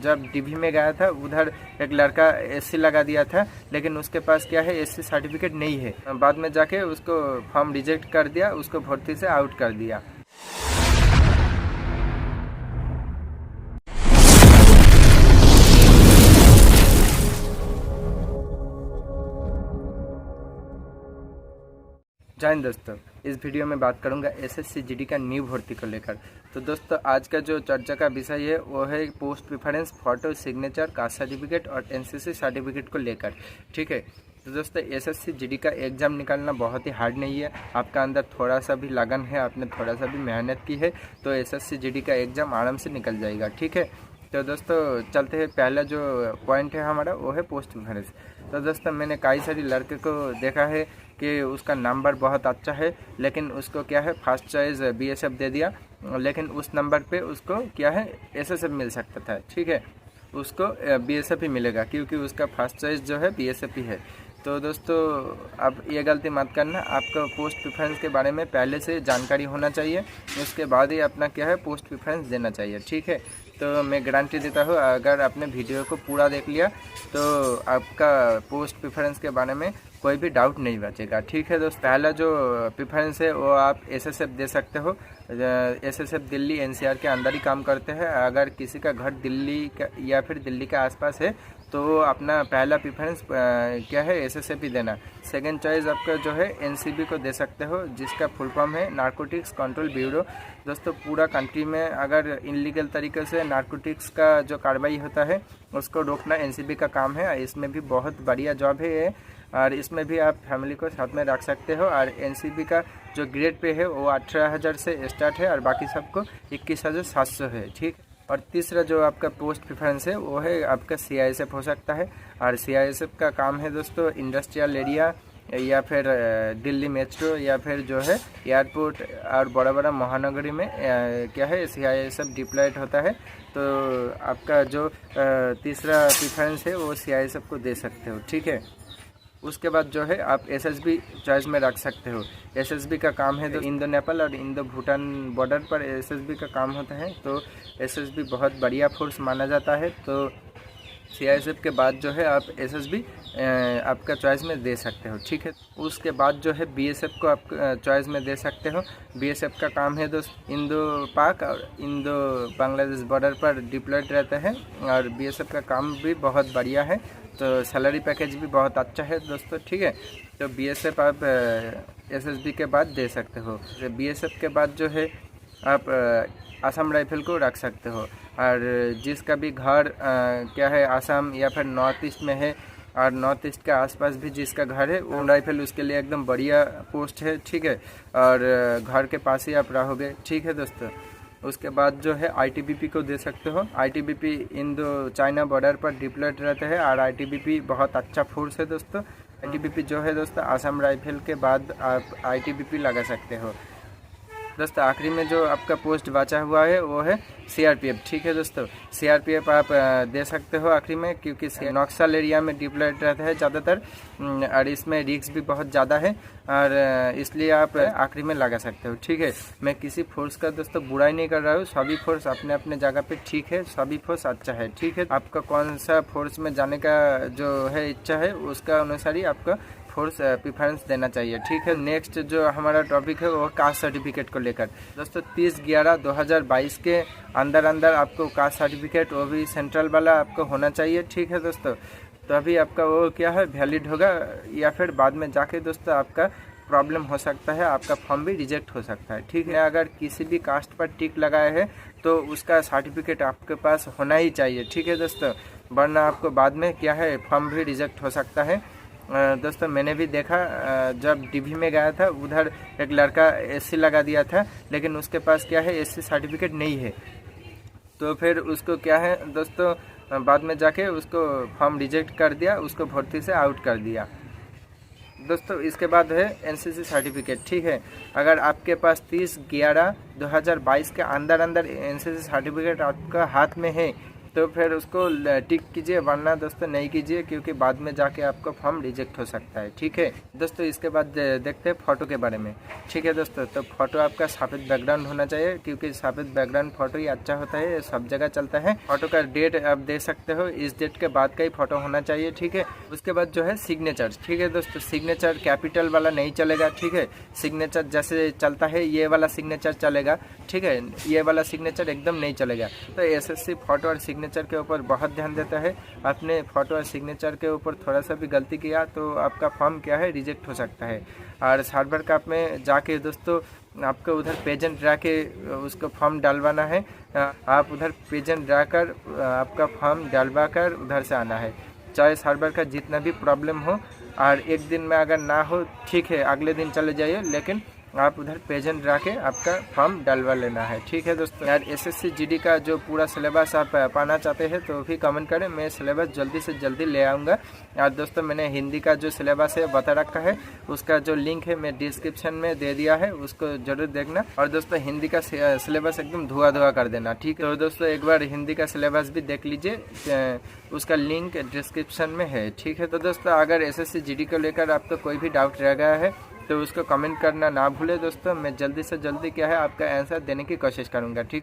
जब डीवी में गया था उधर एक लड़का एससी लगा दिया था, लेकिन उसके पास क्या है एससी सर्टिफिकेट नहीं है। बाद में जाके उसको फॉर्म रिजेक्ट कर दिया, उसको भर्ती से आउट कर दिया। जय हिंद दोस्तों, इस वीडियो में बात करूंगा एसएससी जीडी का न्यू भर्ती को लेकर। तो दोस्तों आज का जो चर्चा का विषय है वो है post preference, photo, signature, caste certificate और एनसीसी सर्टिफिकेट को लेकर। ठीक है, तो दोस्तों एसएससी जीडी का एग्ज़ाम निकालना बहुत ही हार्ड नहीं है। आपका अंदर थोड़ा सा भी लगन है, आपने थोड़ा सा भी मेहनत की है तो एसएससी जीडी का एग्ज़ाम आराम से निकल जाएगा। ठीक है, तो दोस्तों चलते हैं। पहला जो पॉइंट है हमारा वो है पोस्ट प्रेफरेंस। तो दोस्तों मैंने कई सारी लड़के को देखा है कि उसका नंबर बहुत अच्छा है, लेकिन उसको क्या है फर्स्ट चॉइस बीएसएफ दे दिया, लेकिन उस नंबर पे उसको क्या है एसएसएफ मिल सकता था। ठीक है, उसको बीएसएफ ही मिलेगा क्योंकि उसका फर्स्ट चॉइस जो है बीएसएफ ही है। तो दोस्तों अब ये गलती मत करना, आपको पोस्ट प्रेफरेंस के बारे में पहले से जानकारी होना चाहिए, उसके बाद ही अपना क्या है पोस्ट प्रेफरेंस देना चाहिए। ठीक है, तो मैं गारंटी देता हूँ अगर आपने वीडियो को पूरा देख लिया तो आपका पोस्ट प्रेफरेंस के बारे में कोई भी डाउट नहीं बचेगा। ठीक है दोस्त, पहला जो प्रेफरेंस है वो आप एसएसएफ दे सकते हो। एसएसएफ दिल्ली एनसीआर के अंदर ही काम करते हैं। अगर किसी का घर दिल्ली का या फिर दिल्ली के आसपास है तो अपना पहला प्रेफरेंस क्या है एसएसएफ ही देना। सेकंड चॉइस आपका जो है एनसीबी को दे सकते हो, जिसका फुल फॉर्म है नारकोटिक्स कंट्रोल ब्यूरो। दोस्तों पूरा कंट्री में अगर इनलीगल तरीके से नारकोटिक्स का जो कार्रवाई होता है उसको रोकना एनसीबी का काम है। इसमें भी बहुत बढ़िया जॉब है ये, और इसमें भी आप फैमिली को साथ में रख सकते हो। और एनसीबी का जो ग्रेड पे है वो 18,000 से स्टार्ट है और बाकी सबको 21,700 है। ठीक, और तीसरा जो आपका पोस्ट प्रेफरेंस है वो है आपका सीआईएसएफ हो सकता है। और सीआईएसएफ का काम है दोस्तों इंडस्ट्रियल एरिया या फिर दिल्ली मेट्रो या फिर जो है एयरपोर्ट और बड़ा बड़ा महानगरी में क्या है सीआईएसएफ डिप्लॉयड होता है। तो आपका जो तीसरा प्रेफरेंस है वो सीआईएसएफ को दे सकते हो। ठीक है, उसके बाद जो है आप एसएसबी चॉइस में रख सकते हो। एसएसबी का काम है इंडो नेपाल और इंडो भूटान बॉर्डर पर एसएसबी का काम होता है। तो एसएसबी बहुत बढ़िया फोर्स माना जाता है। तो सीआईएसएफ के बाद जो है आप एसएसबी आपका चॉइस में दे सकते हो। ठीक है, उसके बाद जो है बीएसएफ को आप चॉइस में दे सकते हो। बीएसएफ का काम है दोस्त इंडो पाक और इंडो बांग्लादेश बॉर्डर पर डिप्लॉयड रहते हैं और बीएसएफ का काम भी बहुत बढ़िया है। तो सैलरी पैकेज भी बहुत अच्छा है दोस्तों। ठीक है, तो बीएसएफ आप एसएसबी के बाद दे सकते हो। बीएसएफ के बाद जो है आप असम राइफल को रख सकते हो। और जिसका भी घर क्या है असम या फिर नॉर्थ ईस्ट में है और नॉर्थ ईस्ट के आसपास भी जिसका घर है वो राइफल उसके लिए एकदम बढ़िया पोस्ट है। ठीक है, और घर के पास ही आप रहोगे। ठीक है दोस्तों, उसके बाद जो है आईटीबीपी को दे सकते हो। आईटीबीपी इंडो चाइना बॉर्डर पर डिप्लॉयड रहते हैं और आईटीबीपी बहुत अच्छा फोर्स है दोस्तों। आईटीबीपी जो है दोस्तों असम राइफल के बाद आप आईटीबीपी लगा सकते हो। दोस्तों आखिरी में जो आपका पोस्ट बचा हुआ है वो है सीआरपीएफ। ठीक है दोस्तों, सीआरपीएफ आप दे सकते हो आखिरी में, क्योंकि नक्सल एरिया में डिप्लॉयड रहता है ज़्यादातर और इसमें रिस्क भी बहुत ज़्यादा है और इसलिए आप आखिरी में लगा सकते हो। ठीक है, मैं किसी फोर्स का दोस्तों बुराई नहीं कर रहा हूँ, सभी फोर्स अपने अपने जगह पे ठीक है, सभी फोर्स अच्छा है। ठीक है, आपका कौन सा फोर्स में जाने का जो है इच्छा है उसका अनुसार ही आपका फोर्स प्रेफरेंस देना चाहिए। ठीक है, नेक्स्ट जो हमारा टॉपिक है वो कास्ट सर्टिफिकेट को लेकर। दोस्तों 30/11/2022 के अंदर आपको कास्ट सर्टिफिकेट वो भी सेंट्रल वाला आपको होना चाहिए। ठीक है दोस्तों, तभी आपका वो क्या है वैलिड होगा, या फिर बाद में जाके दोस्तों आपका प्रॉब्लम हो सकता है, आपका फॉर्म भी रिजेक्ट हो सकता है। ठीक है, अगर किसी भी कास्ट पर टिक लगाए है तो उसका सर्टिफिकेट आपके पास होना ही चाहिए। ठीक है दोस्तों, वरना आपको बाद में क्या है फॉर्म भी रिजेक्ट हो सकता है। दोस्तों मैंने भी देखा जब डीवी में गया था उधर एक लड़का एससी लगा दिया था, लेकिन उसके पास क्या है एससी सर्टिफिकेट नहीं है। तो फिर उसको क्या है दोस्तों बाद में जाके उसको फॉर्म रिजेक्ट कर दिया, उसको भर्ती से आउट कर दिया। दोस्तों इसके बाद है एनसीसी सर्टिफिकेट। ठीक है, अगर आपके पास 30/11/2022 के अंदर एनसीसी सर्टिफिकेट आपका हाथ में है तो फिर उसको टिक कीजिए, वरना दोस्तों नहीं कीजिए, क्योंकि बाद में जाके आपका फॉर्म रिजेक्ट हो सकता है। ठीक है दोस्तों, इसके बाद देखते हैं फ़ोटो के बारे में। ठीक है दोस्तों, तो फ़ोटो आपका सफ़ेद बैकग्राउंड होना चाहिए, क्योंकि सफ़ेद बैकग्राउंड फ़ोटो ही अच्छा होता है, सब जगह चलता है। फ़ोटो का डेट आप दे सकते हो, इस डेट के बाद का ही फ़ोटो होना चाहिए। ठीक है, उसके बाद जो है सिग्नेचर। ठीक है दोस्तों, सिग्नेचर कैपिटल वाला नहीं चलेगा। ठीक है, सिग्नेचर जैसे चलता है ये वाला सिग्नेचर चलेगा। ठीक है, ये वाला सिग्नेचर एकदम नहीं चलेगा। तो एसएससी फ़ोटो और सिग्नेचर के ऊपर बहुत ध्यान देता है। आपने फ़ोटो और सिग्नेचर के ऊपर थोड़ा सा भी गलती किया तो आपका फॉर्म क्या है, रिजेक्ट हो सकता है। और सर्वर कप में जाके दोस्तों आपको उधर पेजेंट ड्रा के उसको फॉर्म डालवाना है। आप उधर पेजेंट ड्रा कर आपका फॉर्म डलवा कर उधर से आना है, चाहे सर्वर का जितना भी प्रॉब्लम हो। और एक दिन में अगर ना हो ठीक है, अगले दिन चले जाइए, लेकिन आप उधर पेजेंट ड्रा के आपका फॉर्म डलवा लेना है। ठीक है दोस्तों, यार एसएससी जीडी का जो पूरा सिलेबस आप पाना चाहते हैं तो भी कमेंट करें, मैं सिलेबस जल्दी से जल्दी ले आऊँगा। यार दोस्तों, मैंने हिंदी का जो सिलेबस है बता रखा है, उसका जो लिंक है मैं डिस्क्रिप्शन में दे दिया है, उसको जरूर देखना। और दोस्तों हिंदी का सिलेबस एकदम धुआं कर देना। ठीक है, तो दोस्तों एक बार हिंदी का सिलेबस भी देख लीजिए, उसका लिंक डिस्क्रिप्शन में है। ठीक है, तो दोस्तों अगर एसएससी जीडी को लेकर आपको कोई भी डाउट रह गया है तो उसको कमेंट करना ना भूले दोस्तों, मैं जल्दी से जल्दी क्या है आपका आंसर देने की कोशिश करूँगा। ठीक।